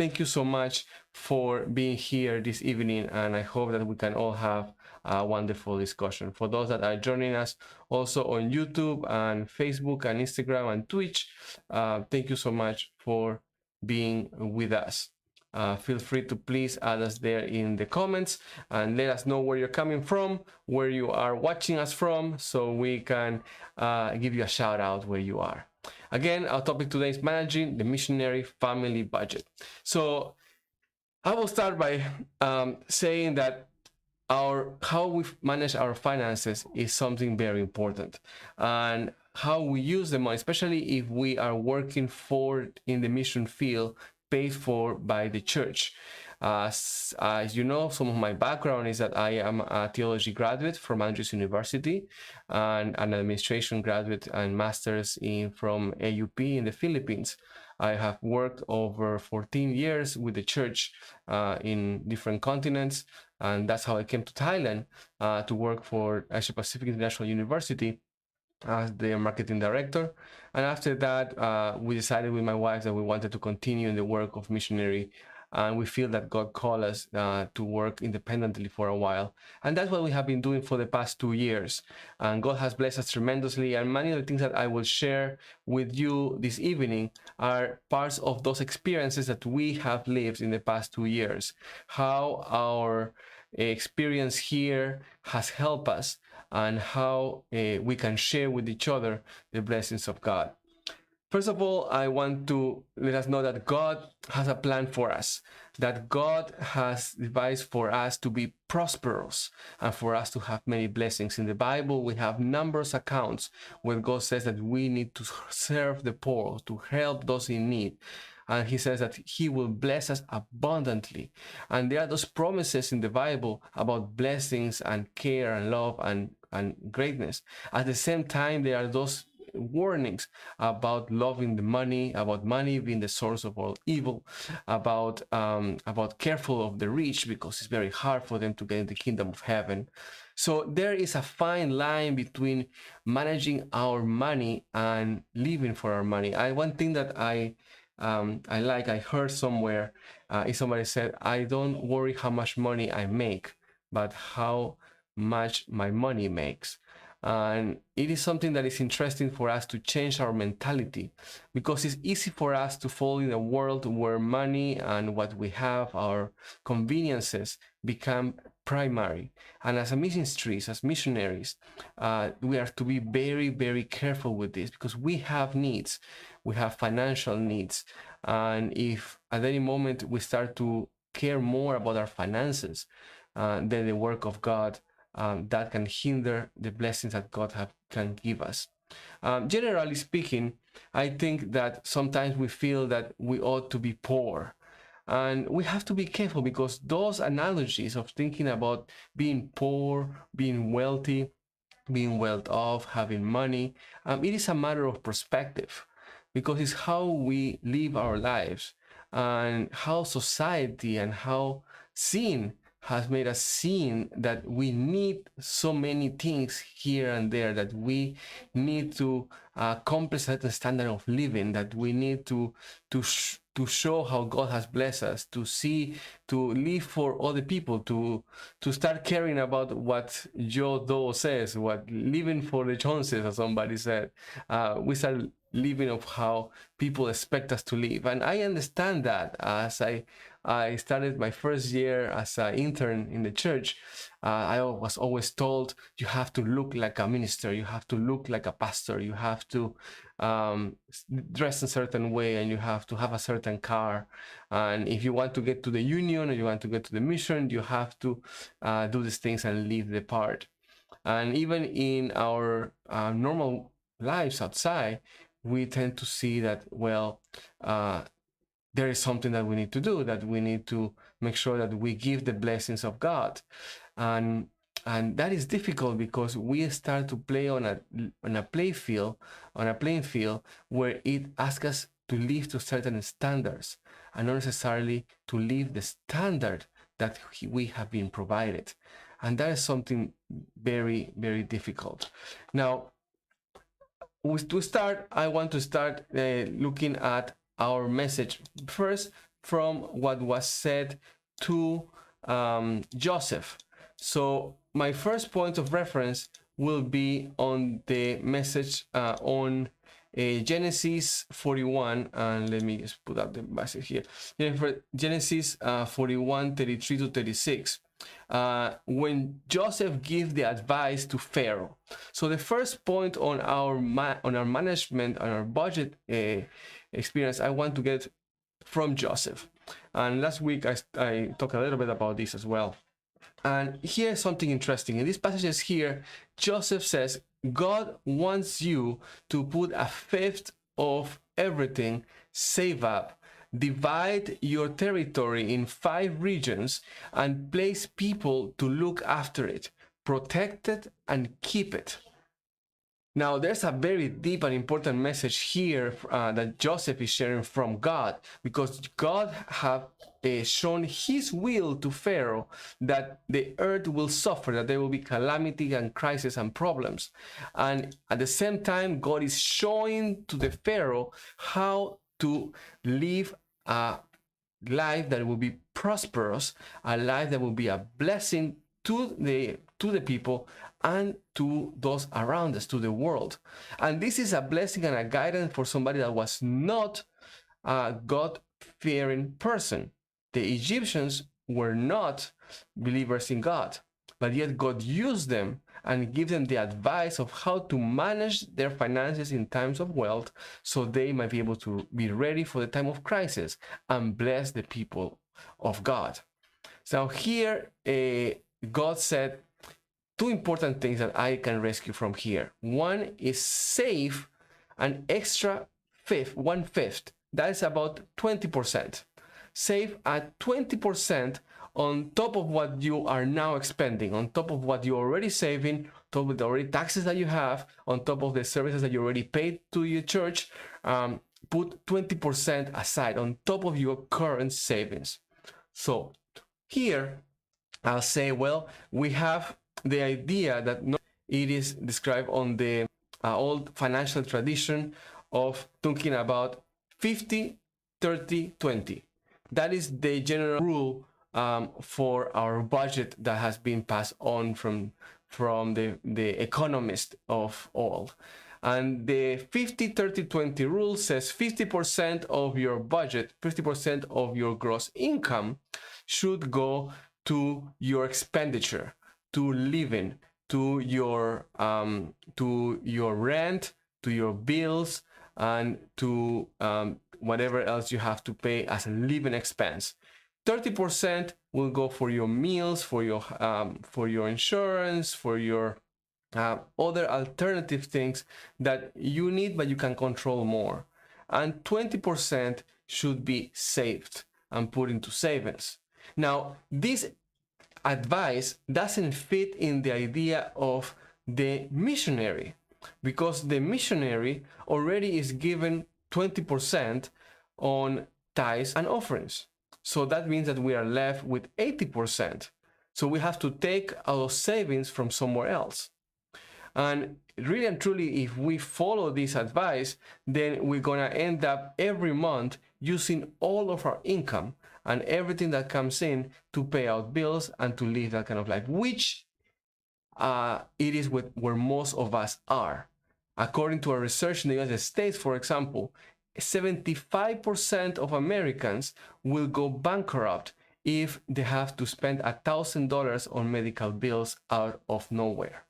thank you so much for being here this evening, and I hope that we can all have a wonderful discussion. For those that are joining us also on YouTube and Facebook and Instagram and Twitch, thank you so much for being with us. Feel free to please add us there in the comments and let us know where you're coming from, where you are watching us from, so we can give you a shout out where you are. Again, our topic today is managing the missionary family budget. So I will start by saying that how we manage our finances is something very important, and how we use the money, especially if we are working in the mission field, paid for by the church. As you know, some of my background is that I am a theology graduate from Andrews University and an administration graduate and master's from AUP in the Philippines. I have worked over 14 years with the church in different continents, and that's how I came to Thailand to work for Asia Pacific International University as the marketing director. And after that, we decided with my wife that we wanted to continue in the work of missionary, and we feel that God called us to work independently for a while. And that's what we have been doing for the past 2 years. And God has blessed us tremendously. And many of the things that I will share with you this evening are parts of those experiences that we have lived in the past 2 years. How our experience here has helped us, and how we can share with each other the blessings of God. First of all, I want to let us know that God has a plan for us, that God has devised for us to be prosperous and for us to have many blessings. In the Bible, we have numerous accounts where God says that we need to serve the poor, to help those in need. And he says that he will bless us abundantly. And there are those promises in the Bible about blessings and care and love and greatness. At the same time, there are those warnings about loving the money, about money being the source of all evil, about careful of the rich, because it's very hard for them to get in the kingdom of heaven. So there is a fine line between managing our money and living for our money. One thing that I heard somewhere, is somebody said, I don't worry how much money I make, but how much my money makes. And it is something that is interesting for us to change our mentality, because it's easy for us to fall in a world where money and what we have, our conveniences, become primary. And as ministries, as missionaries, we are to be very, very careful with this, because we have needs. We have financial needs. And if at any moment we start to care more about our finances than the work of God, that can hinder the blessings that God can give us. Generally speaking, I think that sometimes we feel that we ought to be poor. And we have to be careful, because those analogies of thinking about being poor, being wealthy, being well off, having money, it is a matter of perspective, because it's how we live our lives and how society and how sin has made us see that we need so many things here and there, that we need to accomplish a certain standard of living, that we need to show how God has blessed us, to live for other people, to start caring about what Joe Doe says, what living for the Joneses, as somebody said. We start living of how people expect us to live. And I understand that. As I started my first year as an intern in the church, I was always told, you have to look like a minister, you have to look like a pastor, you have to dress in a certain way, and you have to have a certain car. And if you want to get to the union, or you want to get to the mission, you have to do these things and leave the part. And even in our normal lives outside, we tend to see that, well, there is something that we need to do, that we need to make sure that we give the blessings of God. And that is difficult, because we start to play on a playing field where it asks us to live to certain standards, and not necessarily to live the standard that we have been provided. And that is something very, very difficult. Now, I want to start looking at our message. First, from what was said to Joseph. So my first point of reference will be on the message on Genesis 41, and let me just put up the passage here. Genesis 41, 33 to 36. When Joseph gives the advice to Pharaoh. So the first point on our management, on our budget experience, I want to get from Joseph. And last week I talked a little bit about this as well. And here's something interesting. In these passages here, Joseph says, God wants you to put a fifth of everything, save up, divide your territory in 5 regions, and place people to look after it, protect it, and keep it. Now, there's a very deep and important message here that Joseph is sharing from God, because God have shown his will to Pharaoh that the earth will suffer, that there will be calamity and crisis and problems. And at the same time, God is showing to the Pharaoh how to live a life that will be prosperous, a life that will be a blessing to the people and to those around us, to the world. And this is a blessing and a guidance for somebody that was not a God-fearing person. The Egyptians were not believers in God, but yet God used them and give them the advice of how to manage their finances in times of wealth, so they might be able to be ready for the time of crisis and bless the people of God. So here, God said 2 important things that I can rescue from here. One is save an extra fifth, 1/5. That is about 20%. Save at 20% on top of what you are now expending, on top of what you're already saving, on top of the already taxes that you have, on top of the services that you already paid to your church. Put 20% aside on top of your current savings. So here I'll say, well, we have the idea that it is described on the old financial tradition of talking about 50, 30, 20. That is the general rule for our budget that has been passed on from the economist of old. And the 50, 30, 20 rule says 50% of your budget, 50% of your gross income should go to your expenditure, to living, to your rent, to your bills, and to whatever else you have to pay as a living expense. 30% will go for your meals, for your insurance, for your other alternative things that you need but you can control more. And 20% should be saved and put into savings. Now, this advice doesn't fit in the idea of the missionary, because the missionary already is given 20% on tithes and offerings. So that means that we are left with 80%. So we have to take our savings from somewhere else. And really and truly, if we follow this advice, then we're gonna end up every month using all of our income and everything that comes in to pay out bills and to live that kind of life, which it is where most of us are. According to a research in the United States, for example, 75% of Americans will go bankrupt if they have to spend $1,000 on medical bills out of nowhere.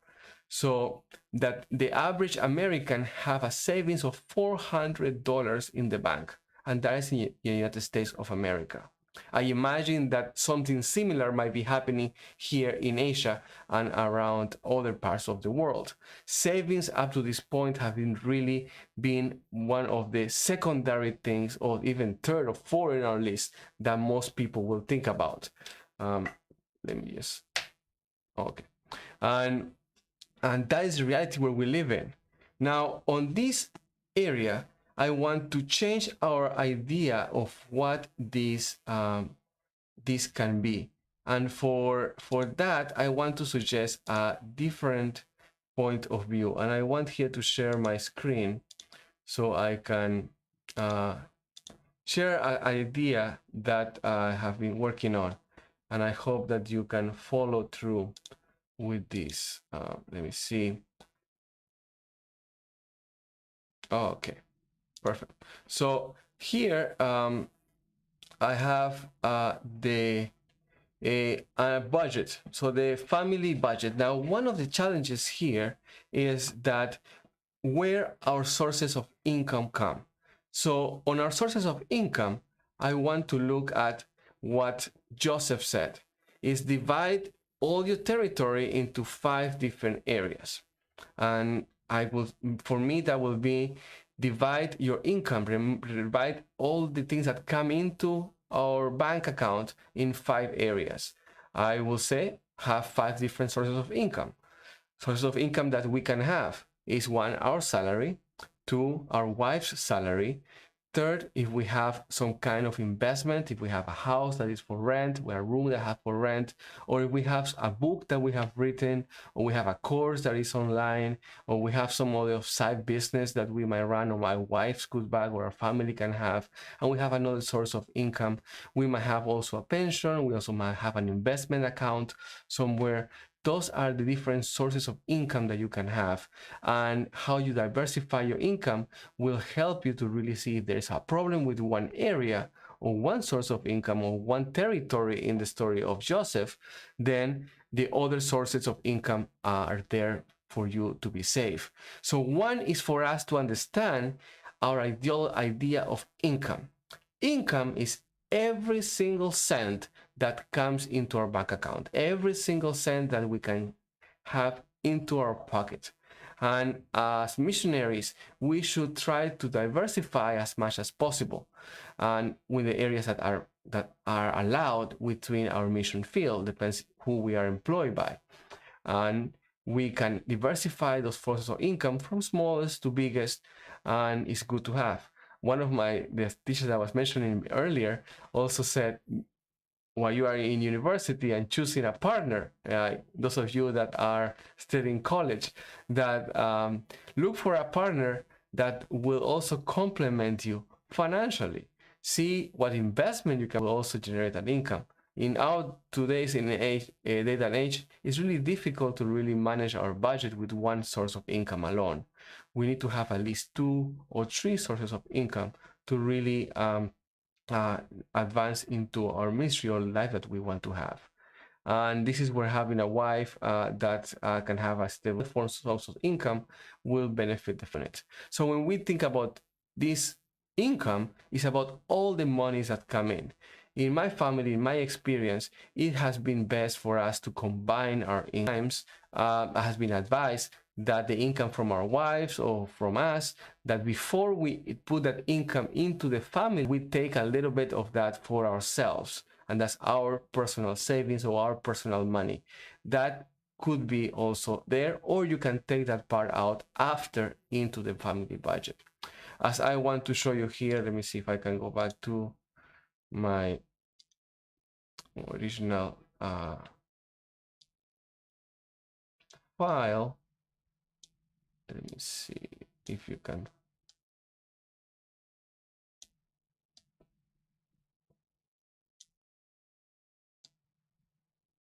So that the average American have a savings of $400 in the bank, and that is in the United States of America. I imagine that something similar might be happening here in Asia and around other parts of the world. Savings up to this point have really been one of the secondary things, or even third or fourth in our list, that most people will think about. Let me just, okay. And that is the reality where we live in. Now, on this area, I want to change our idea of what this can be. And for that, I want to suggest a different point of view. And I want here to share my screen so I can share an idea that I have been working on, and I hope that you can follow through with this. Let me see. Oh, okay, perfect. So here I have the budget, so the family budget. Now, one of the challenges here is that where our sources of income come. So on our sources of income, I want to look at what Joseph said, is divide all your territory into 5 different areas. And I will, for me, that will be divide your income, divide all the things that come into our bank account in 5 areas. I will say have 5 different sources of income. Sources of income that we can have is 1, our salary; 2, our wife's salary; 3rd, if we have some kind of investment, if we have a house that is for rent, we have a room that have for rent, or if we have a book that we have written, or we have a course that is online, or we have some other side business that we might run, or my wife's good bag, or our family can have, and we have another source of income. We might have also a pension. We also might have an investment account somewhere. Those are the different sources of income that you can have, and how you diversify your income will help you to really see if there's a problem with one area or one source of income or one territory in the story of Joseph. Then the other sources of income are there for you to be safe. So one is for us to understand our ideal idea of income. Income is every single cent that comes into our bank account, every single cent that we can have into our pocket. And as missionaries, we should try to diversify as much as possible, and with the areas that are allowed within our mission field. Depends who we are employed by, and we can diversify those sources of income from smallest to biggest, and it's good to have. One of the teachers I was mentioning earlier also said, while you are in university and choosing a partner, those of you that are studying college, that look for a partner that will also complement you financially. See what investment you can also generate an income. In our today's day and age, it's really difficult to really manage our budget with one source of income alone. We need to have at least 2 or 3 sources of income to really advance into our ministry or life that we want to have. And this is where having a wife that can have a stable source of income will benefit from it. So when we think about this income, it's about all the monies that come in. In my family, in my experience, it has been best for us to combine our incomes. It has been advised that the income from our wives or from us, that before we put that income into the family, we take a little bit of that for ourselves. And that's our personal savings or our personal money. That could be also there, or you can take that part out after into the family budget. As I want to show you here, let me see if I can go back to my original file. Let me see if you can.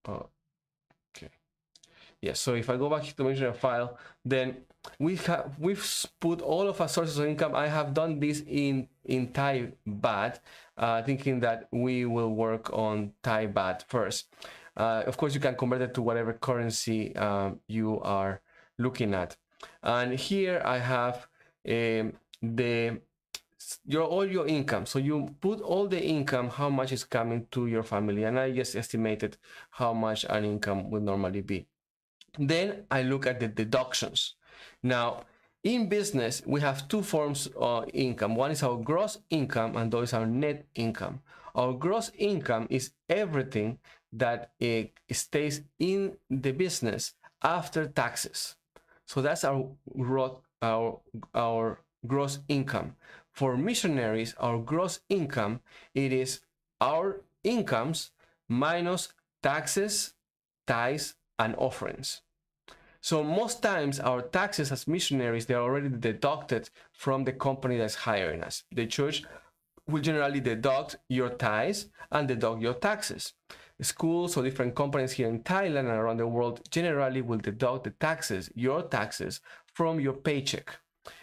Oh, okay. Yeah, so if I go back to Missionary file, then we've put all of our sources of income. I have done this in Thai baht, thinking that we will work on Thai baht first. Of course, you can convert it to whatever currency you are looking at. And here I have all your income. So you put all the income, how much is coming to your family, and I just estimated how much an income would normally be. Then I look at the deductions. Now, in business, we have 2 forms of income. One is our gross income, and those are net income. Our gross income is everything that stays in the business after taxes. So that's our gross income. For missionaries, our gross income, it is our incomes minus taxes, tithes, and offerings. So most times our taxes as missionaries, they're already deducted from the company that's hiring us. The church will generally deduct your tithes and deduct your taxes. Schools or different companies here in Thailand and around the world generally will deduct the taxes, your taxes, from your paycheck.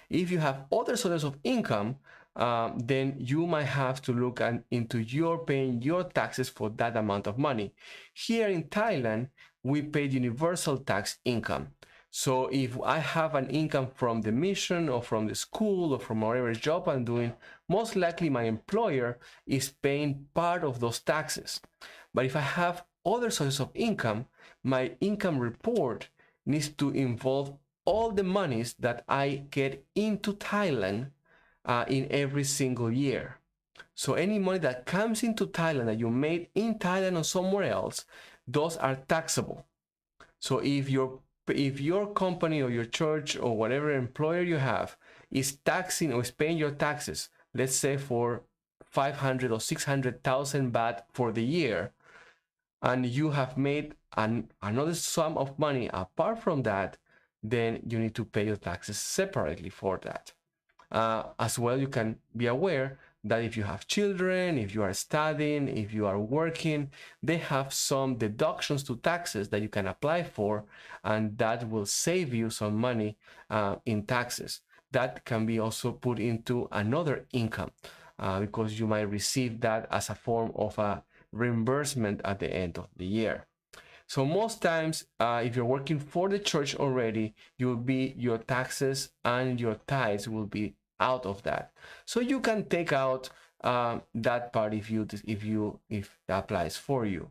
If you have other sources of income, then you might have to look into your paying your taxes for that amount of money. Here in Thailand, we pay universal tax income. So if I have an income from the mission or from the school or from whatever job I'm doing, most likely my employer is paying part of those taxes. But if I have other sources of income, my income report needs to involve all the monies that I get into Thailand in every single year. So any money that comes into Thailand that you made in Thailand or somewhere else, those are taxable. So if your company or your church or whatever employer you have is taxing or is paying your taxes, let's say for 500 or 600,000 baht for the year, and you have made another sum of money apart from that, then you need to pay your taxes separately for that. As well, you can be aware that if you have children, if you are studying, if you are working, they have some deductions to taxes that you can apply for, and that will save you some money in taxes. That can be also put into another income because you might receive that as a form of a reimbursement at the end of the year. So most times, if you're working for the church already, your taxes and your tithes will be out of that. So you can take out that part if it applies for you.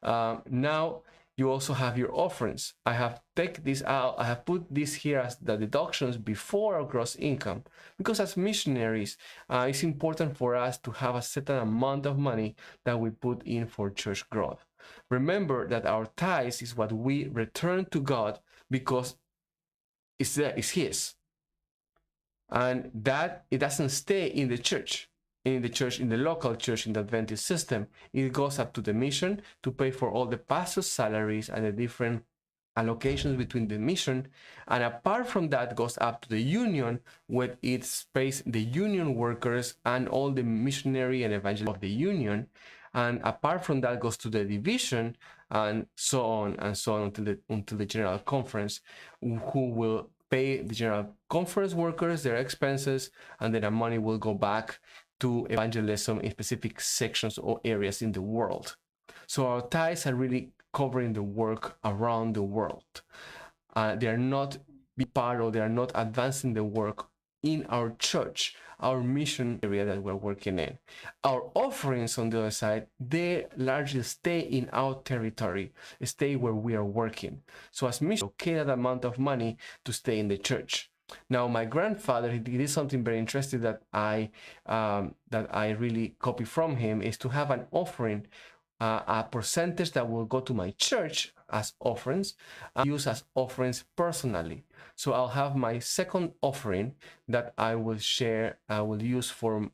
Now you also have your offerings. I have taken this out. I have put this here as the deductions before our gross income, because as missionaries, it's important for us to have a certain amount of money that we put in for church growth. Remember that our tithes is what we return to God because it's His. And that it doesn't stay in the church, in the local church, in the Adventist system. It goes up to the mission to pay for all the pastors' salaries and the different allocations between the mission. And apart from that, goes up to the union, where it pays the union workers and all the missionary and evangelists of the union. And apart from that, goes to the division, and so on until the general conference, who will pay the general conference workers their expenses, and then the money will go back to evangelism in specific sections or areas in the world. So our tithes are really covering the work around the world. They are not part, or they are not advancing the work in our church, our mission area that we're working in. Our offerings, on the other side, they largely stay in our territory, stay where we are working. So as mission, okay, that amount of money to stay in the church. Now, my grandfather, he did something very interesting that I really copy from him, is to have an offering, a percentage that will go to my church as offerings, and use as offerings personally. So I'll have my second offering that I will share, I will use for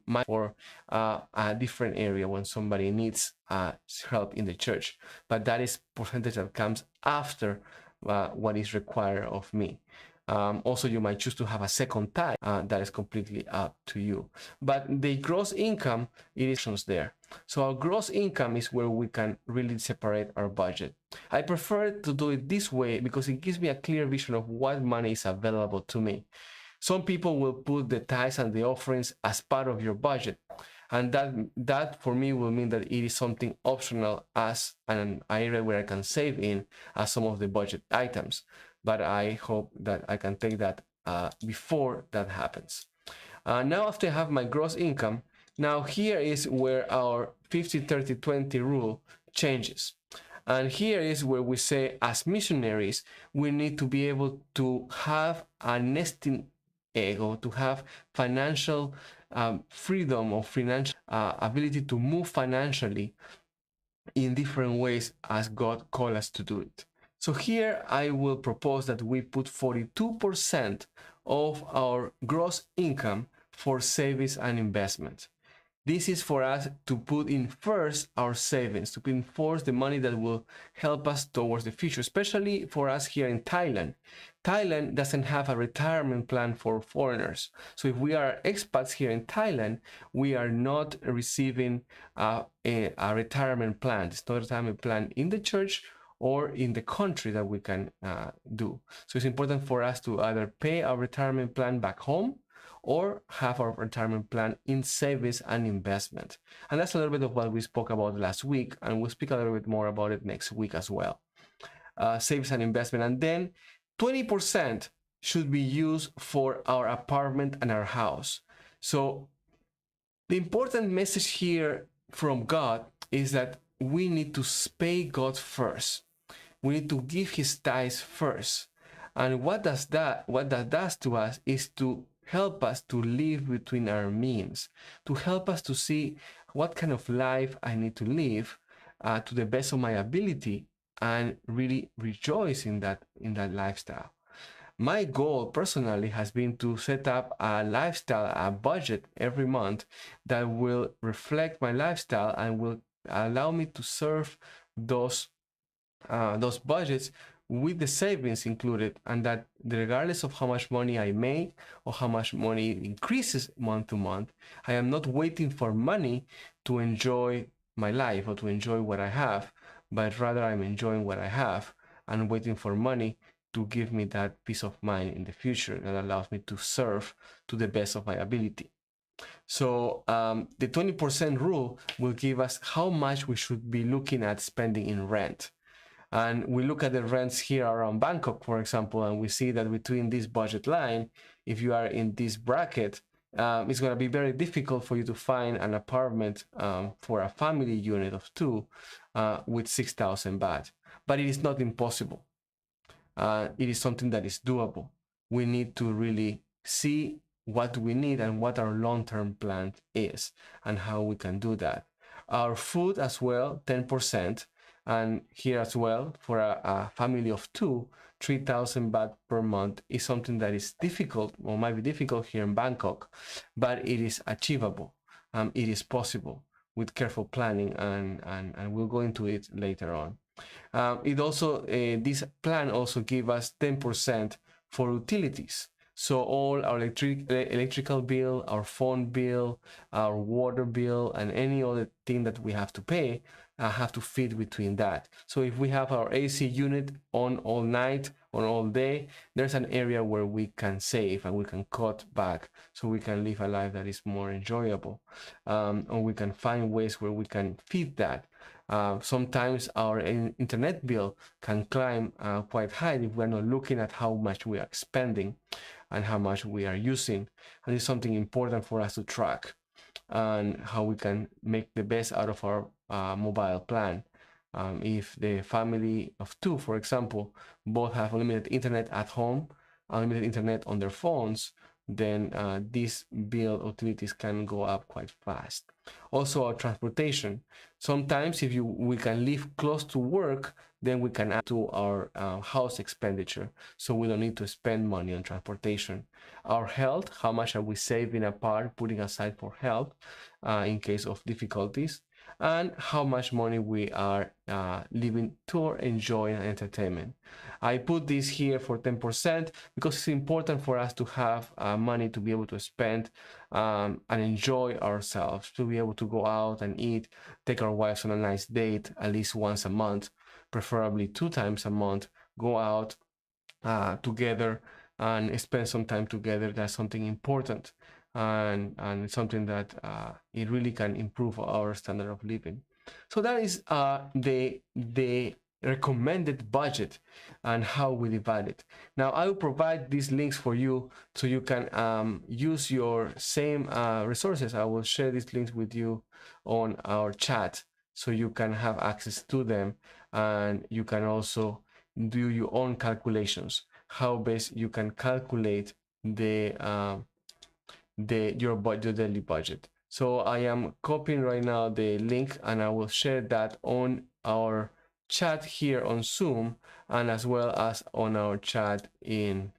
a different area when somebody needs help in the church. But that is percentage that comes after what is required of me. Also, you might choose to have a second tithe. That is completely up to you. But the gross income, it is there. So our gross income is where we can really separate our budget. I prefer to do it this way because it gives me a clear vision of what money is available to me. Some people will put the tithes and the offerings as part of your budget. And that for me will mean that it is something optional as an area where I can save in as some of the budget items. But I hope that I can take that before that happens. Now, after I have my gross income, now here is where our 50-30-20 rule changes. And here is where we say, as missionaries, we need to be able to have a nesting egg, or to have financial freedom, or financial ability to move financially in different ways as God called us to do it. So here I will propose that we put 42% of our gross income for savings and investment. This is for us to put in first our savings, to put in first the money that will help us towards the future, especially for us here in Thailand. Thailand doesn't have a retirement plan for foreigners. So if we are expats here in Thailand, we are not receiving a retirement plan. It's not a retirement plan in the church or in the country that we can do. So it's important for us to either pay our retirement plan back home or have our retirement plan in savings and investment. And that's a little bit of what we spoke about last week, and we'll speak a little bit more about it next week as well. Savings and investment. And then 20% should be used for our apartment and our house. So the important message here from God is that we need to pay God first. We need to give his tithes first. And what that does to us is to help us to live between our means, to help us to see what kind of life I need to live to the best of my ability, and really rejoice in that lifestyle. My goal personally has been to set up a lifestyle, a budget every month that will reflect my lifestyle and will allow me to serve those budgets with the savings included, and that regardless of how much money I make or how much money increases month to month, I am not waiting for money to enjoy my life or to enjoy what I have, but rather I'm enjoying what I have and waiting for money to give me that peace of mind in the future that allows me to serve to the best of my ability. So the 20% rule will give us how much we should be looking at spending in rent. And we look at the rents here around Bangkok, for example, and we see that between this budget line, if you are in this bracket, it's going to be very difficult for you to find an apartment for a family unit of two with 6,000 baht. But it is not impossible. It is something that is doable. We need to really see what we need and what our long-term plan is and how we can do that. Our food as well, 10%. And here as well, for a family of two, 3,000 baht per month is something that is difficult, or might be difficult here in Bangkok, but it is achievable. It is possible with careful planning, and we'll go into it later on. This plan also gives us 10% for utilities. So all our electrical bill, our phone bill, our water bill, and any other thing that we have to pay have to fit between that. So if we have our AC unit on all night, on all day, there's an area where we can save and we can cut back so we can live a life that is more enjoyable. Or we can find ways where we can fit that. Sometimes our internet bill can climb quite high if we're not looking at how much we are spending and how much we are using. And it's something important for us to track, and how we can make the best out of our mobile plan. If the family of two, for example, both have unlimited internet at home, unlimited internet on their phones, then these bill utilities can go up quite fast. Also, our transportation. Sometimes if we can live close to work, then we can add to our house expenditure, so we don't need to spend money on transportation. Our health, how much are we saving apart, putting aside for health in case of difficulties, and how much money we are leaving to enjoy and entertainment. I put this here for 10% because it's important for us to have money to be able to spend and enjoy ourselves, to be able to go out and eat, take our wives on a nice date at least once a month, preferably 2 times a month, go out together and spend some time together. That's something important, and something that it really can improve our standard of living. So that is the recommended budget and how we divide it. Now I will provide these links for you so you can use your same resources. I will share these links with you on our chat so you can have access to them, and you can also do your own calculations, how best you can calculate your daily budget. So I am copying right now the link, and I will share that on our chat here on Zoom, and as well as on our chat in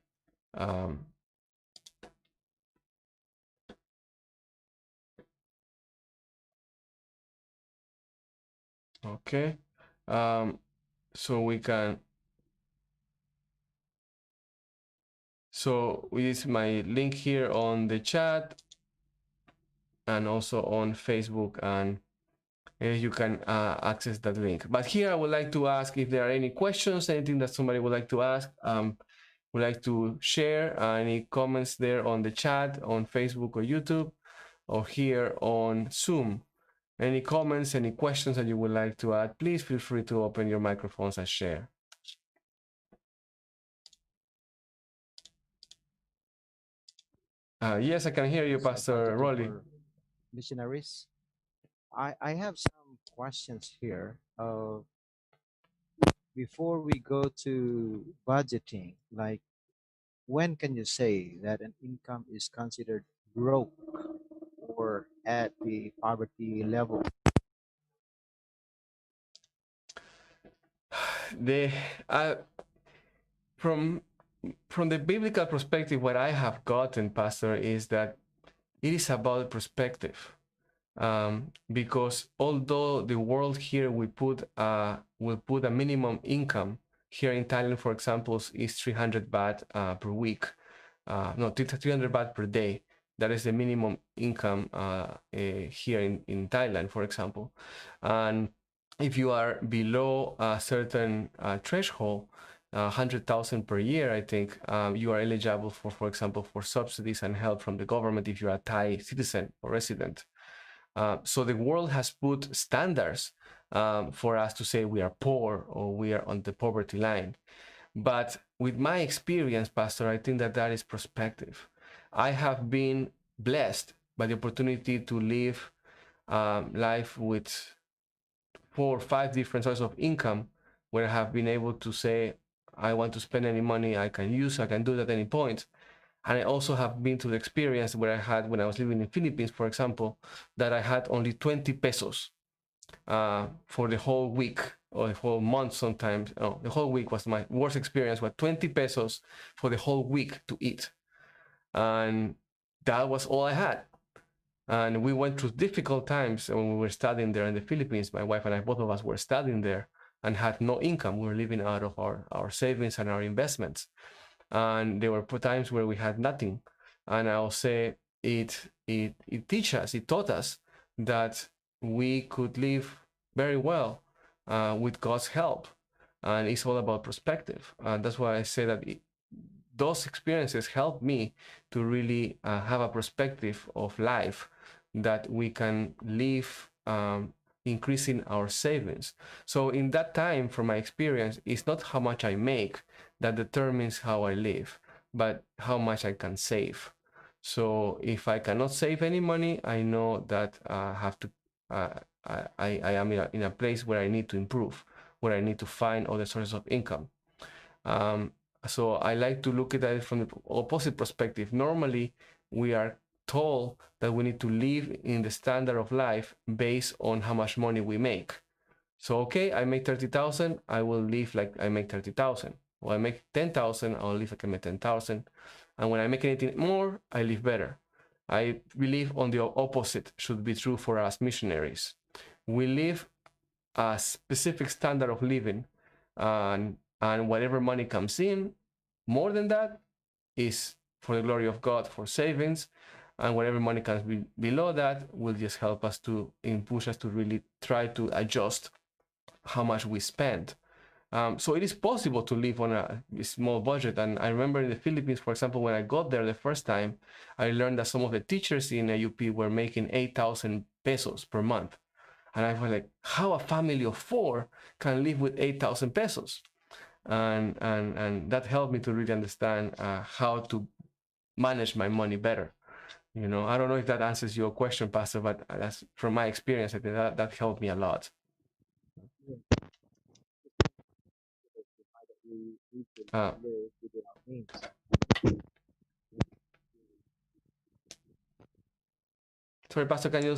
Okay. Um, so we can. So is my link here on the chat and also on Facebook, and you can access that link. But here I would like to ask if there are any questions, anything that somebody would like to ask, would like to share, any comments there on the chat, on Facebook or YouTube, or here on Zoom. Any comments, any questions that you would like to add, please feel free to open your microphones and share. Yes, I can hear you, Pastor Budgeting Rolly. for missionaries. I have some questions here. Before we go to budgeting, like when can you say that an income is considered broke or at the poverty level? The from from the biblical perspective, what I have gotten, Pastor, is that it is about perspective. Because although the world here will put a minimum income here in Thailand, for example, is 300 baht per week. No, 300 baht per day. That is the minimum income here in Thailand, for example. And if you are below a certain threshold, 100,000 per year, I think you are eligible for example, for subsidies and help from the government if you're a Thai citizen or resident. So the world has put standards for us to say we are poor or we are on the poverty line. But with my experience, Pastor, I think that that is perspective. I have been blessed by the opportunity to live life with 4 or 5 different sources of income, where I have been able to say, I want to spend any money I can use, I can do it at any point. And I also have been to the experience where I had, when I was living in Philippines, for example, that I had only 20 pesos for the whole week or the whole month sometimes. Oh, the whole week was my worst experience, was 20 pesos for the whole week to eat. And that was all I had. And we went through difficult times when we were studying there in the Philippines. My wife and I, both of us were studying there and had no income. We were living out of our savings and our investments. And there were times where we had nothing. And I'll say it taught us that we could live very well with God's help. And it's all about perspective. That's why I say that those experiences helped me to really have a perspective of life that we can live increasing our savings. So in that time, from my experience, it's not how much I make that determines how I live, but how much I can save. So if I cannot save any money, I know that I have to. I am in a place where I need to improve, where I need to find other sources of income. Um, so I like to look at it from the opposite perspective. Normally, we are told that we need to live in the standard of life based on how much money we make. So, okay, I make 30,000, I will live like I make 30,000. Or I make 10,000, I'll live like I make 10,000. And when I make anything more, I live better. I believe on the opposite should be true for us missionaries. We live a specific standard of living, and whatever money comes in, more than that, is for the glory of God, for savings, and whatever money comes below that will just help us to push us to really try to adjust how much we spend. So it is possible to live on a small budget. And I remember in the Philippines, for example, when I got there the first time, I learned that some of the teachers in AUP were making 8,000 pesos per month. And I was like, how a family of 4 can live with 8,000 pesos? And that helped me to really understand how to manage my money better. You know, I don't know if that answers your question, Pastor, but that's from my experience. I think that helped me a lot. We can Uh, live within our means. Sorry, Pastor, can you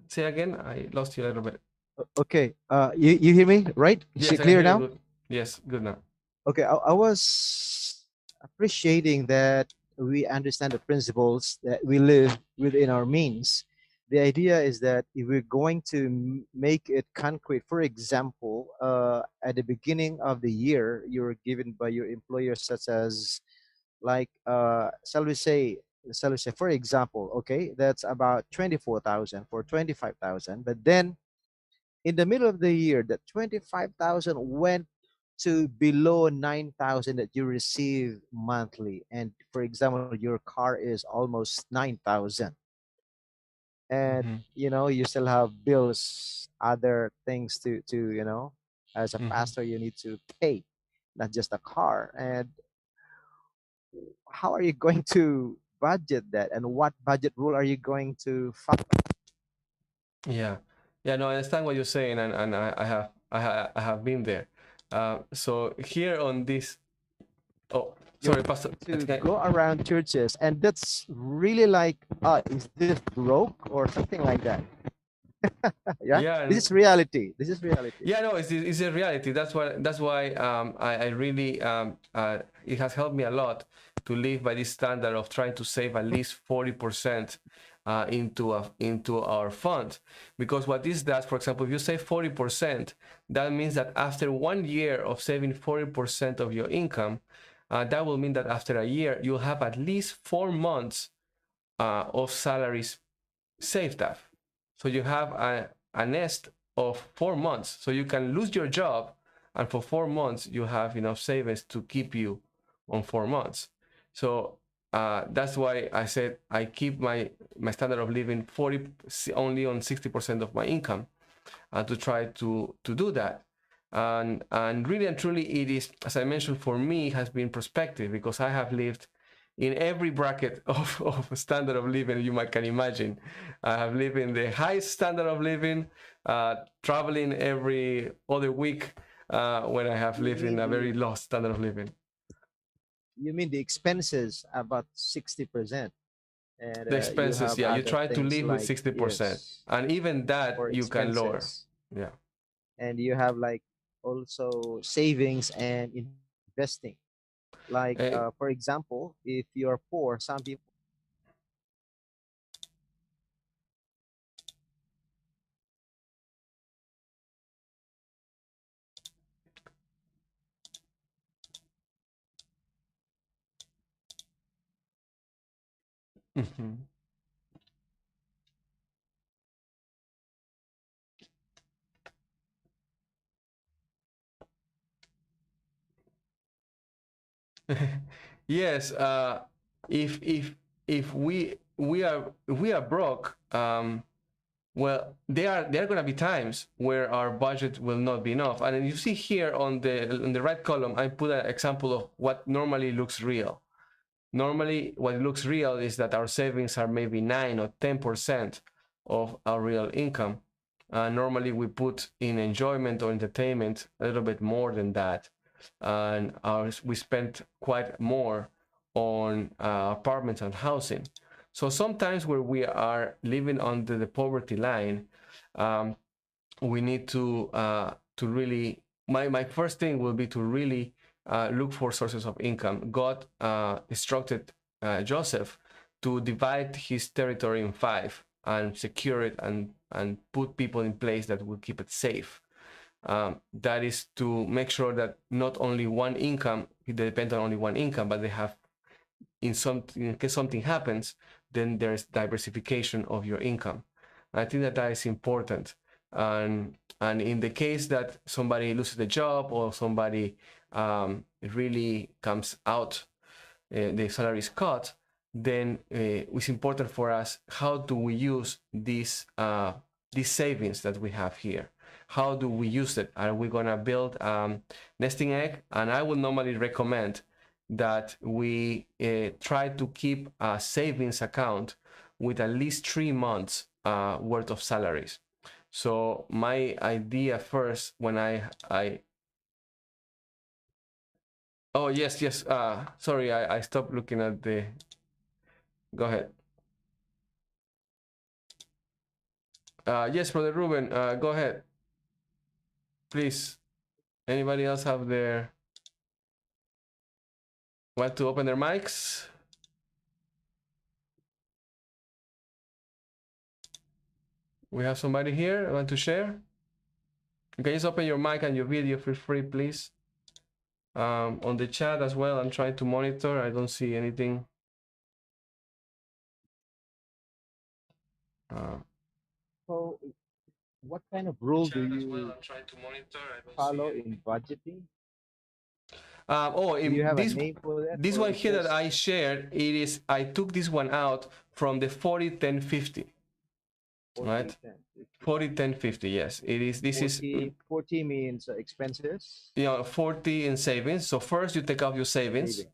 say again? I lost you a little bit. Okay, you hear me, right? Is Yes, it I can clear hear you now? good. Yes, good now. Okay, I was appreciating that we understand the principles that we live within our means. the idea is that if we're going to make it concrete, for example, at the beginning of the year, you're given by your employer, such as like shall we say, for example, okay, that's about 24,000 for 25,000, but then in the middle of the year, that 25,000 went to below 9,000 that you receive monthly. And for example, your car is almost 9,000. And, Hmm. you still have bills, other things to, as a Hmm. pastor, you need to pay, not just a car. And how are you going to budget that? And what budget rule are you going to follow? Yeah, yeah, no, I understand what you're saying, and I have been there. So here on this, oh, You're sorry, Pastor, I to think go around churches, and that's really like, is this broke or something like that? Yeah, yeah, this and is reality. This is reality. yeah, no, it's a reality. That's why I really it has helped me a lot to live by this standard of trying to save at least 40% into our fund, because what this does, for example, if you save 40%, that means that after 1 year of saving 40% of your income, that will mean that after a year you'll have at least 4 months of salaries saved up. So you have a nest of 4 months. So you can lose your job, and for 4 months you have enough savings to keep you on 4 months. So that's why I said I keep my standard of living 40 only on 60% of my income, to try to do that. And really and truly, it is, as I mentioned, for me it has been perspective, because I have lived in every bracket of standard of living you might can imagine. I have lived in the highest standard of living, traveling every other week, when I have You lived in mean a very the low standard of living. you mean the expenses about 60%, and The you expenses, have yeah, you other try to things live with like, 60%, yes, and even that for you can lower. expenses, Yeah. and you have like also savings and investing. Like, Eh, for example, if you're poor, some people. mhm. Yes, if we are broke, well, there are going to be times where our budget will not be enough. And you see here on the right column, I put an example of what normally looks real. Normally, what looks real is that our savings are maybe 9 or 10% of our real income. Normally, we put in enjoyment or entertainment a little bit more than that, and we spend quite more on apartments and housing. So sometimes where we are living under the poverty line, um, we need to really, my first thing will be to really look for sources of income. God instructed Joseph to divide his territory in five and secure it, and put people in place that will keep it safe. That is to make sure that not only one income, they depend on only one income, but they have, in case something happens, then there's diversification of your income. I think that that is important. And in the case that somebody loses the job, or somebody really comes out, the salary is cut, then it's important for us, how do we use these savings that we have here? How do we use it? Are we gonna build nesting egg? And I would normally recommend that we try to keep a savings account with at least 3 months worth of salaries. So my idea first, when I oh, yes, yes, sorry, I stopped looking at the, go ahead. Yes, Brother Ruben, go ahead, please. Anybody else have their, want to open their mics? We have somebody here want to share? You can just open your mic and your video, feel free, please. On the chat as well, I'm trying to monitor. I don't see anything. So, what kind of rule do Chat as well, you I'm trying to monitor. I don't see follow anything. in budgeting? Oh, Do you in have a name for that, this or one it's here that just I shared, it is, I took this one out from the 40-10-50, 40, right? 10, 50? 40-10-50, yes. It is, this is, 40 means expenses, 40 in savings. So first you take out your savings. saving.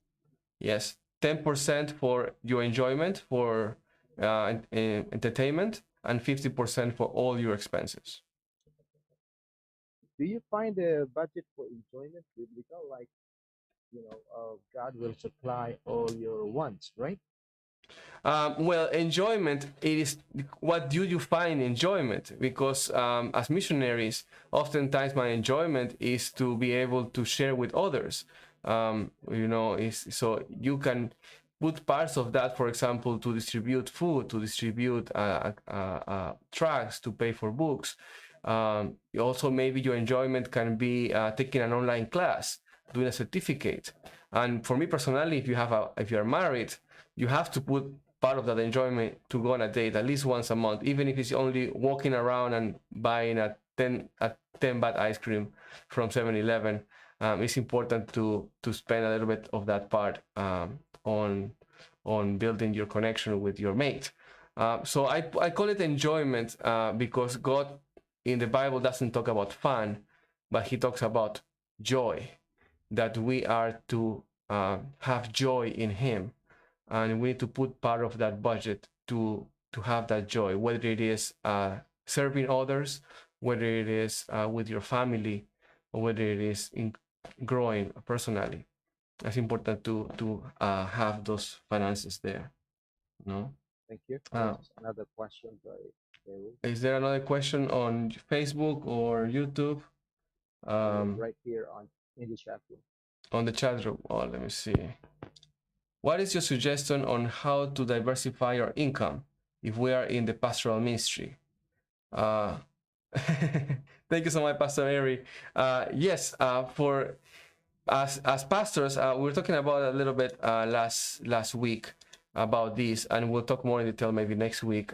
Yes. 10% for your enjoyment, for entertainment, and 50% for all your expenses. Do you find the budget for enjoyment biblical? Like, God will supply all your wants, right? Well, enjoyment, it is, what do you find enjoyment? Because as missionaries, oftentimes my enjoyment is to be able to share with others. So you can put parts of that, for example, to distribute food, to distribute tracts, to pay for books. Also, maybe your enjoyment can be taking an online class, doing a certificate. And for me personally, if you are married, you have to put part of that enjoyment to go on a date at least once a month, even if it's only walking around and buying a 10 baht ice cream from 7-Eleven. It's important to spend a little bit of that part on building your connection with your mate. So I call it enjoyment because God in the Bible doesn't talk about fun, but he talks about joy, that we are to have joy in him, and we need to put part of that budget to have that joy, whether it is serving others, whether it is with your family, or whether it is in growing personally. It's important to have those finances there. No. Thank you. There's another question by Gary. Is there another question on Facebook or YouTube? Right here in the chat room. On the chat room. Oh, let me see. What is your suggestion on how to diversify our income if we are in the pastoral ministry? Thank you so much, Pastor Mary. Yes, for as pastors, we were talking about a little bit last week about this, and we'll talk more in detail maybe next week.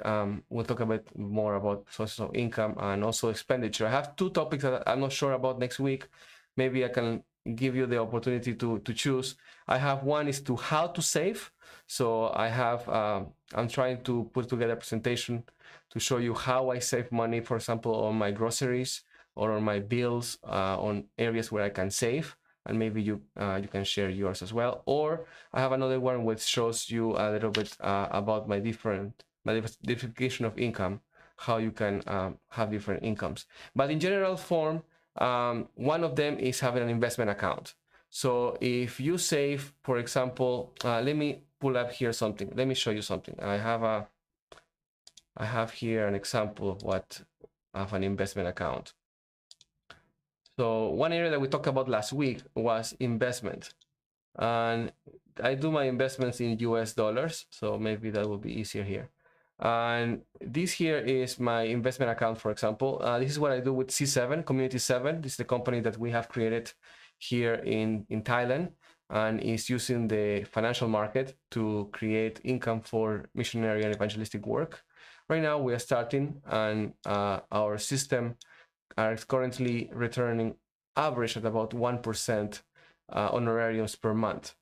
We'll talk a bit more about sources of income and also expenditure. I have two topics that I'm not sure about next week. Maybe I can give you the opportunity to choose. I have one is to how to save. So I have I'm trying to put together a presentation to show you how I save money, for example, on my groceries or on my bills, on areas where I can save, and maybe you can share yours as well. Or I have another one which shows you a little bit about my diversification of income, how you can have different incomes. But in general form, one of them is having an investment account. So if you save, for example, let me pull up here something. Let me show you something. I have here an example of an investment account. So one area that we talked about last week was investment. And I do my investments in US dollars, so maybe that will be easier here. And this here is my investment account, for example. This is what I do with C7, Community 7. This is the company that we have created here in Thailand, and is using the financial market to create income for missionary and evangelistic work. Right now we are starting, and our system are currently returning average at about 1% honorariums per month.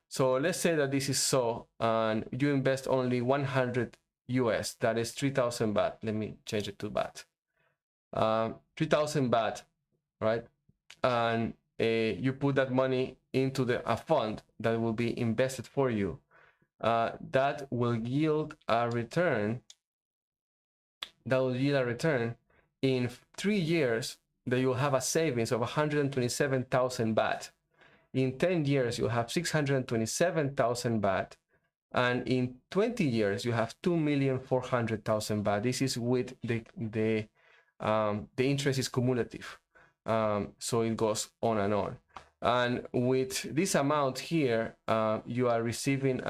So let's say that this is so, and you invest only 100 US, that is 3,000 baht. Let me change it to baht. 3,000 baht, right? And you put that money into a fund that will be invested for you. That will yield a return. In 3 years, that you'll have a savings of 127,000 baht. In 10 years, you'll have 627,000 baht. And in 20 years, you have 2,400,000 baht. This is with the interest is cumulative. So it goes on and on. And with this amount here, you are receiving,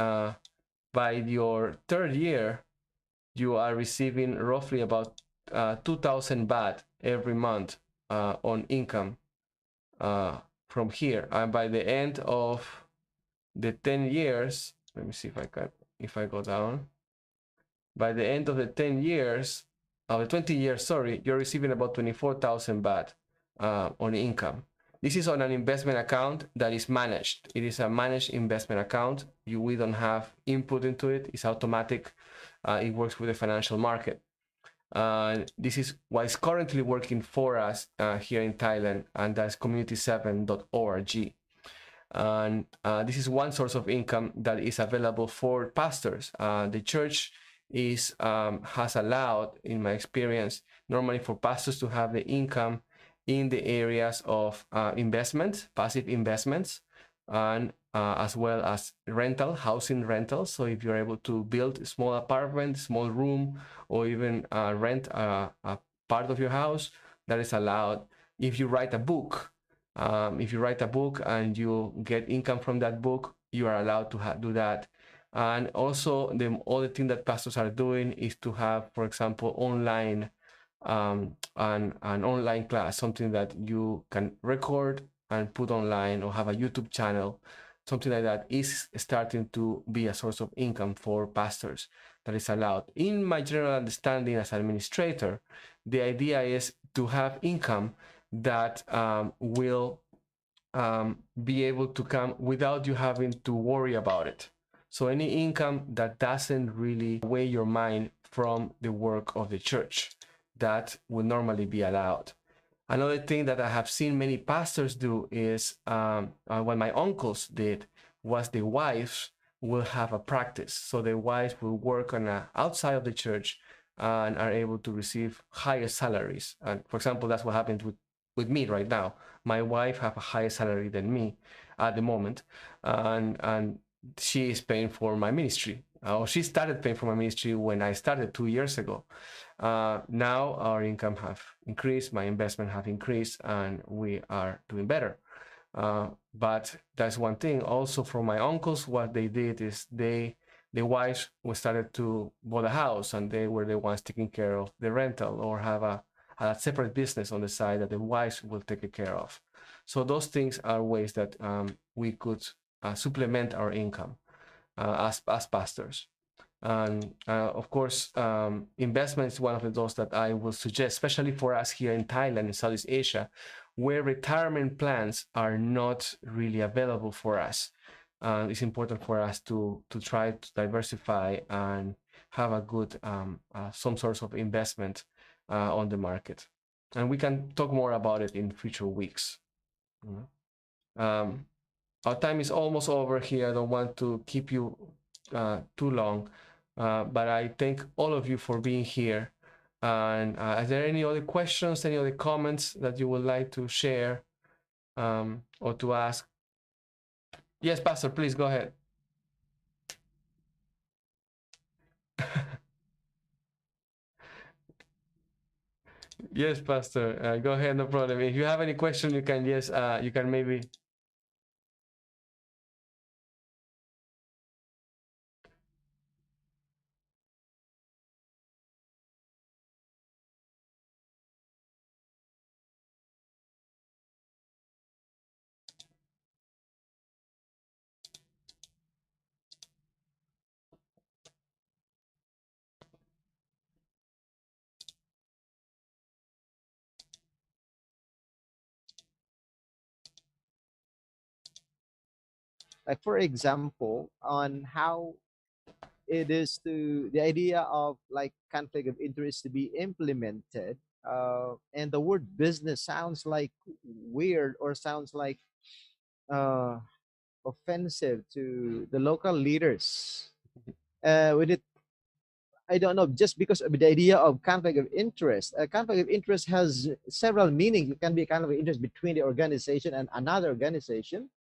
by your third year, you are receiving roughly about 2,000 baht every month on income from here. And by the end of the 10 years, let me see if I go down. By the end of the 10 years, of the 20 years, sorry, you're receiving about 24,000 baht on income. This is on an investment account that is managed. It is a managed investment account. We don't have input into it. It's automatic. It works with the financial market. This is what is currently working for us here in Thailand, and that's community7.org. And this is one source of income that is available for pastors. The church has allowed, in my experience, normally for pastors to have the income in the areas of investment, passive investments, and as well as housing rentals. So if you're able to build a small apartment, small room, or even rent a part of your house, that is allowed. If you write a book, and you get income from that book, you are allowed to do that. And also, the other thing that pastors are doing is to have, for example, online an online class, something that you can record and put online, or have a YouTube channel. Something like that is starting to be a source of income for pastors that is allowed. In my general understanding as an administrator, the idea is to have income that will be able to come without you having to worry about it. So any income that doesn't really weigh your mind from the work of the church, that would normally be allowed. Another thing that I have seen many pastors do is what my uncles did was the wives will have a practice. So the wives will work outside of the church and are able to receive higher salaries. And for example, that's what happens with me right now. My wife have a higher salary than me at the moment, and she is paying for my ministry. Or she started paying for my ministry when I started 2 years ago. Now our income have increased, my investment have increased, and we are doing better. But that's one thing. Also, from my uncles, what they did is the wives started to buy a house, and they were the ones taking care of the rental, or have a separate business on the side that the wives will take care of. So those things are ways that we could supplement our income as pastors. And of course, investment is one of those that I will suggest, especially for us here in Thailand, in Southeast Asia, where retirement plans are not really available for us. It's important for us to try to diversify and have a good some source of investment on the market. And we can talk more about it in future weeks. Our time is almost over here. I don't want to keep you too long, but I thank all of you for being here. And are there any other questions, any other comments that you would like to share or to ask? Yes, Pastor, please go ahead. Yes, Pastor, go ahead, no problem. If you have any question, you can you can maybe. Like for example, on how it is to the idea of like conflict of interest to be implemented, and the word business sounds like weird, or sounds like uh, offensive to the local leaders. With it, I don't know, just because of the idea of conflict of interest. A conflict of interest has several meanings. It can be a conflict of interest between the organization and another organization,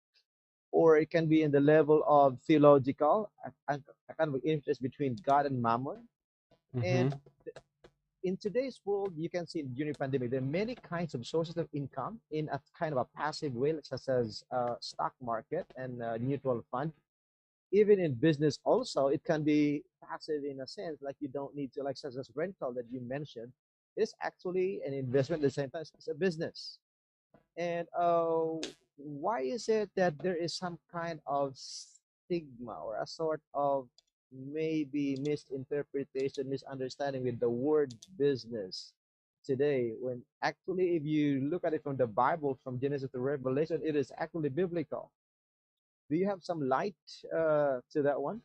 or it can be in the level of theological, a kind of interest between God and Mammon. And in today's world, you can see during pandemic, there are many kinds of sources of income in a kind of a passive way, such as stock market and mutual fund. Even in business, also, it can be passive in a sense, like you don't need to, like such as rental that you mentioned. It's actually an investment at the same time. It's a business. And why is it that there is some kind of stigma or a sort of maybe misinterpretation, misunderstanding with the word business today? When actually, if you look at it from the Bible, from Genesis to Revelation, it is actually biblical. Do you have some light to that one?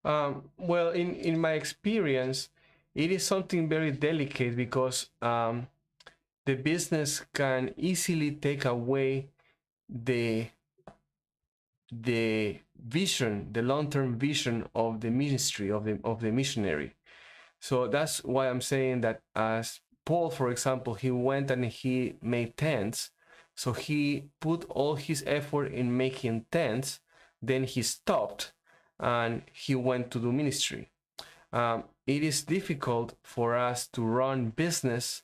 Well, in my experience, it is something very delicate because the business can easily take away the the vision, the long-term vision of the ministry of the missionary. So that's why I'm saying that as Paul, for example, he went and he made tents. So he put all his effort in making tents. Then he stopped and he went to do ministry. It is difficult for us to run business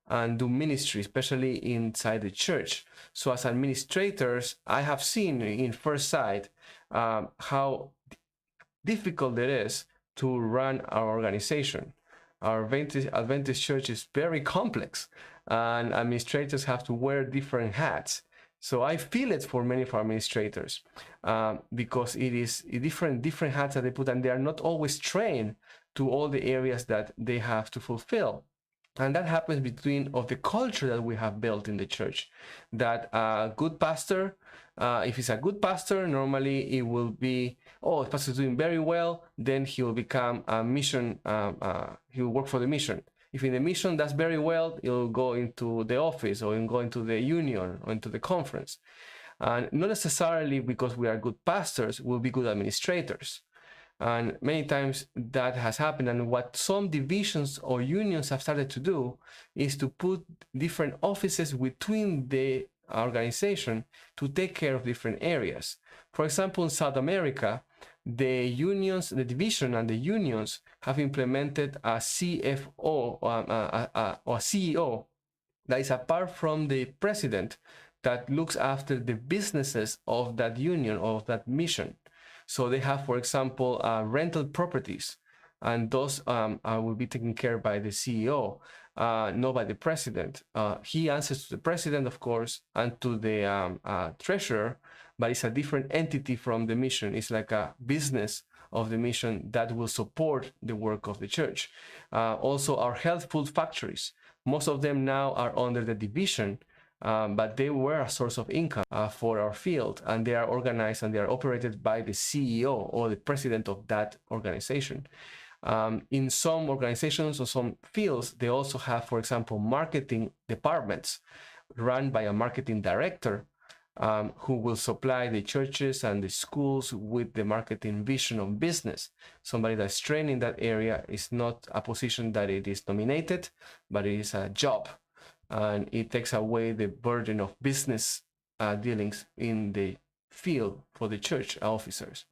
and do ministry, especially inside the church. So as administrators, I have seen in first sight how difficult it is to run our organization. Our Adventist church is very complex, and administrators have to wear different hats. So I feel it for many of our administrators because it is different hats that they put, and they are not always trained to all the areas that they have to fulfill. And that happens between of the culture that we have built in the church. That a good pastor, if he's a good pastor, normally it will be, oh, the pastor is doing very well, then he will become a mission, he will work for the mission. If in the mission does very well, he'll go into the office or he'll go into the union or into the conference. And not necessarily because we are good pastors, we'll be good administrators. And many times that has happened. And what some divisions or unions have started to do is to put different offices between the organization to take care of different areas. For example, in South America, the unions, the division and the unions have implemented a CFO or CEO that is apart from the president that looks after the businesses of that union or of that mission. So they have, for example, rental properties, and those will be taken care by the CEO, not by the president. He answers to the president, of course, and to the treasurer, but it's a different entity from the mission. It's like a business of the mission that will support the work of the church. Also, our health food factories, most of them now are under the division, but they were a source of income for our field, and they are organized and they are operated by the CEO or the president of that organization. In some organizations or some fields, they also have, for example, marketing departments run by a marketing director who will supply the churches and the schools with the marketing vision of business. Somebody that's trained in that area is not a position that it is nominated, but it is a job. And it takes away the burden of business dealings in the field for the church officers.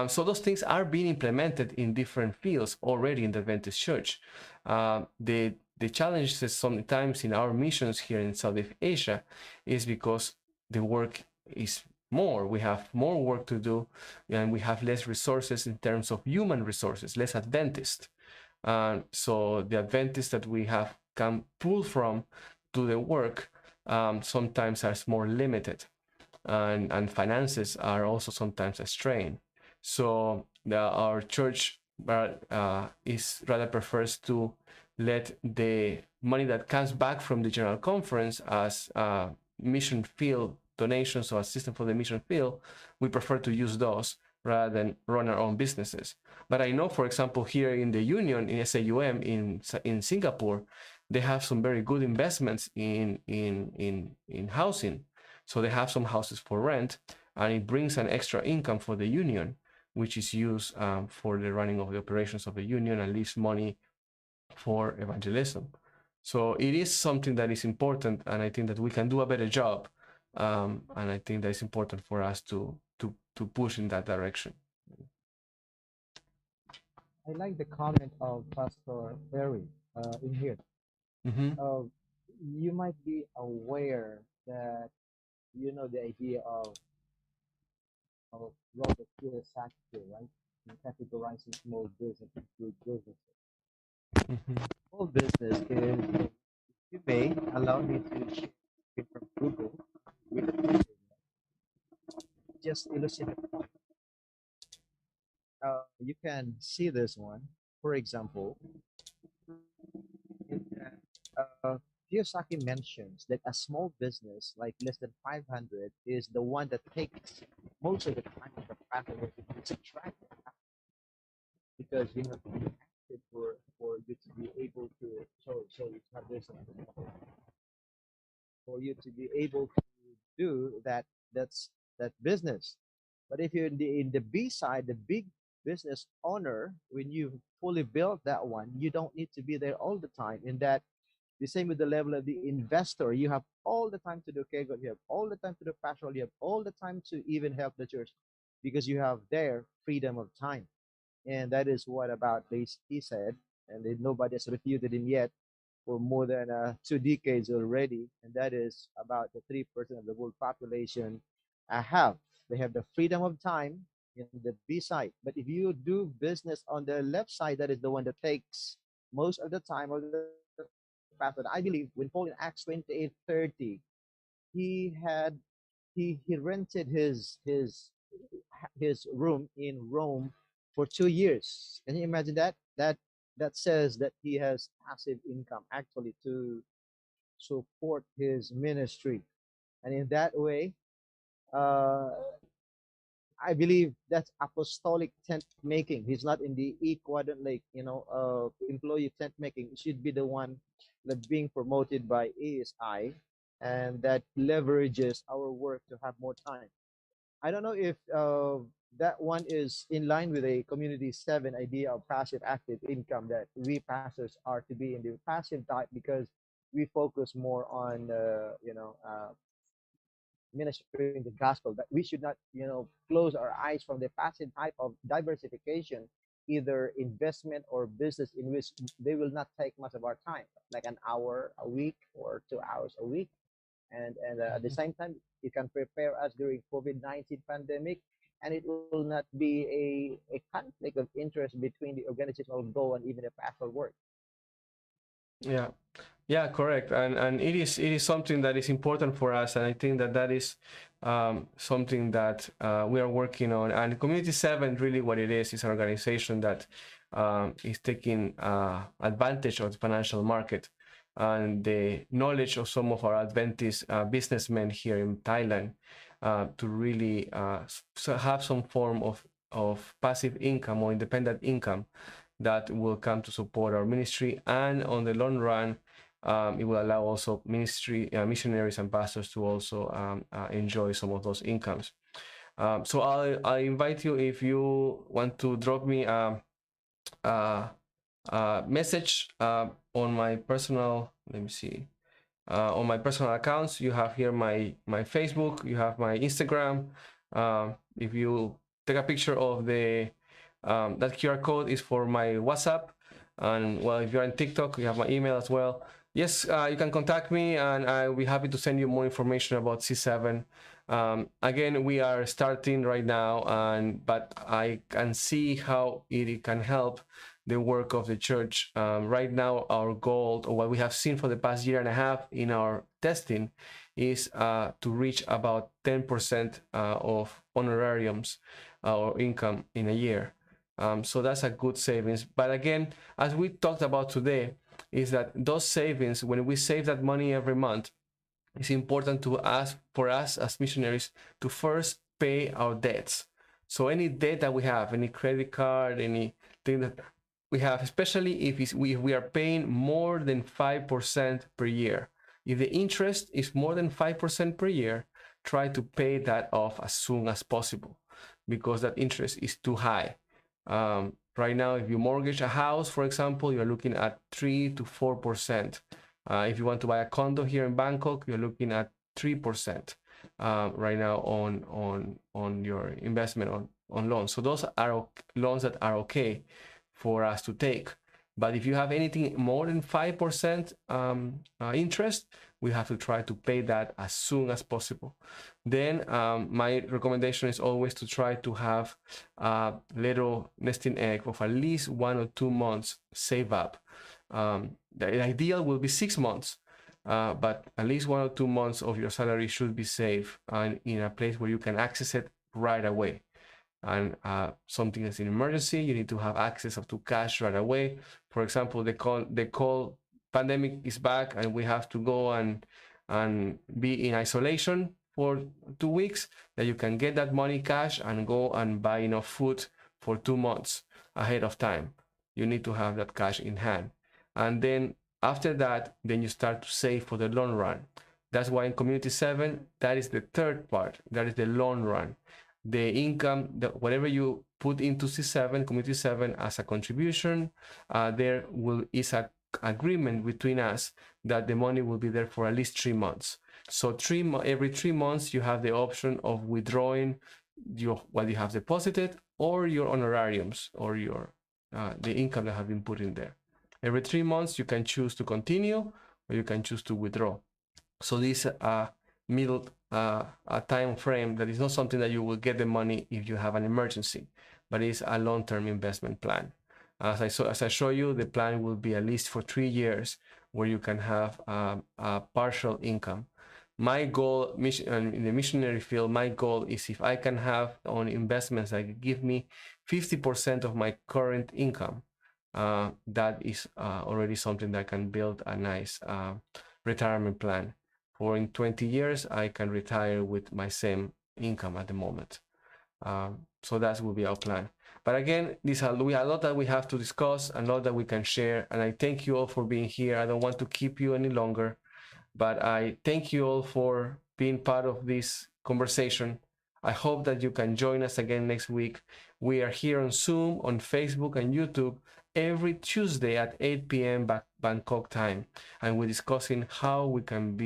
So those things are being implemented in different fields already in the Adventist Church. The challenges sometimes in our missions here in Southeast Asia is because the work is more. We have more work to do, and we have less resources in terms of human resources, less Adventists. So the Adventists that we have can pull from to the work sometimes are more limited, and finances are also sometimes a strain. So our church is rather prefers to let the money that comes back from the general conference as mission field donations or assistance for the mission field. We prefer to use those rather than run our own businesses. But I know, for example, here in the union, in SAUM in Singapore, they have some very good investments in housing. So they have some houses for rent, and it brings an extra income for the union, which is used for the running of the operations of the union and leaves money for evangelism. So it is something that is important, and I think that we can do a better job. And I think that it's important for us to push in that direction. I like the comment of Pastor Perry in here. Mm-hmm. You might be aware that you know the idea of Robert Kiyosaki, right? In categorizing small business and good business. Mhm. Small business is, you may allow me to share it from Google with the picture, just illustrate the point. You can see this one. For example, in that, Kiyosaki mentions that a small business like less than 500 is the one that takes most of the time of the pathway. It's attractive because you have to be active for you to be able to, so it's not this for you to be able to do that. That business. But if you're in the B side, the big business owner, when you fully build that one, you don't need to be there all the time. In that, the same with the level of the investor, you have all the time to do kegel, you have all the time to do pastoral, you have all the time to even help the church because you have their freedom of time. And that is what about this he said, and nobody has refuted him yet for more than 2 decades already, and that is about the 3% of the world population have. They have the freedom of time in the B side. But if you do business on the left side, that is the one that takes most of the time of the path. And I believe when Paul in Acts 28:30, he had he rented his room in Rome for 2 years. Can you imagine that? That says that he has passive income actually to support his ministry, and in that way, uh, I believe that's apostolic tent making. He's not in the E quadrant like employee tent making. It should be the one that being promoted by ASI, and that leverages our work to have more time. I don't know if that one is in line with a community 7 idea of passive active income that we pastors are to be in the passive type because we focus more on ministering the gospel, that we should not close our eyes from the passive type of diversification, either investment or business in which they will not take much of our time, like an hour a week or 2 hours a week. And at the Mhm. same time, it can prepare us during COVID-19 pandemic, and it will not be a conflict of interest between the organizational goal and even the pastoral work. Yeah. Yeah, correct. And it is something that is important for us, and I think that that is something that we are working on. And Community 7, really what it is an organization that is taking advantage of the financial market and the knowledge of some of our Adventist businessmen here in Thailand to really have some form of passive income or independent income that will come to support our ministry. And on the long run, it will allow also missionaries and pastors to also enjoy some of those incomes. So I'll invite you, if you want to drop me a, a message on my personal, let me see, on my personal accounts. You have here my Facebook, you have my Instagram. If you take a picture of the that QR code is for my WhatsApp, and well, if you're on TikTok, you have my email as well. Yes, you can contact me, and I'll be happy to send you more information about C7. Again, we are starting right now, but I can see how it can help the work of the church. Right now, our goal, or what we have seen for the past year and a half in our testing, is to reach about 10% of honorariums or income in a year. So that's a good savings. But again, as we talked about today, is that those savings, when we save that money every month, it's important to ask for us as missionaries to first pay our debts. So any debt that we have, any credit card, anything that we have, especially if we are paying more than 5% per year. If the interest is more than 5% per year, try to pay that off as soon as possible because that interest is too high. Right now, if you mortgage a house, for example, you're looking at 3 to 4%. If you want to buy a condo here in Bangkok, you're looking at 3% right now on your investment on loans. So those are loans that are okay for us to take. But if you have anything more than 5% interest, we have to try to pay that as soon as possible. Then my recommendation is always to try to have a little nesting egg of at least 1 or 2 months save up. The ideal will be 6 months, but at least 1 or 2 months of your salary should be saved and in a place where you can access it right away. And something is an emergency, you need to have access to cash right away. For example, they call pandemic is back and we have to go and be in isolation for 2 weeks, that you can get that money cash and go and buy enough food for 2 months ahead of time. You need to have that cash in hand. And then after that, then you start to save for the long run. That's why in Community 7, that is the third part, that is the long run. The income, whatever you put into C7, Community 7 as a contribution, there is an agreement between us that the money will be there for at least 3 months. So every 3 months you have the option of withdrawing what you have deposited or your honorariums or your the income that have been put in there. Every 3 months you can choose to continue or you can choose to withdraw. So this middle a time frame that is not something that you will get the money if you have an emergency, but it's a long-term investment plan. As I show you, the plan will be at least for 3 years, where you can have a partial income. My goal in the missionary field, my goal is if I can have on investments that give me 50% of my current income, that is already something that can build a nice retirement plan. For in 20 years, I can retire with my same income at the moment. So that will be our plan. But again, we have a lot that we have to discuss, a lot that we can share. And I thank you all for being here. I don't want to keep you any longer, but I thank you all for being part of this conversation. I hope that you can join us again next week. We are here on Zoom, on Facebook and YouTube every Tuesday at 8 p.m. Bangkok time, and we're discussing how we can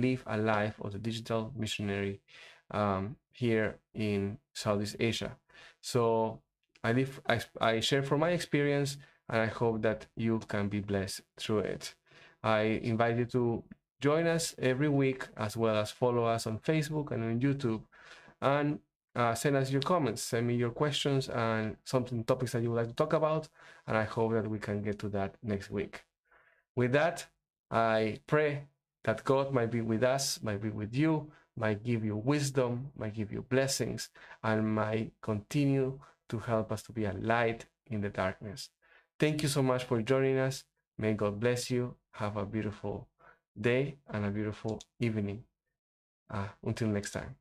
live a life of the digital missionary here in Southeast Asia. So I share from my experience, and I hope that you can be blessed through it. I invite you to join us every week, as well as follow us on Facebook and on YouTube, and send us your comments, send me your questions and topics that you would like to talk about, and I hope that we can get to that next week. With that, I pray that God might be with us, might be with you, might give you wisdom, might give you blessings, and might continue to help us to be a light in the darkness. Thank you so much for joining us. May God bless you. Have a beautiful day and a beautiful evening. Until next time.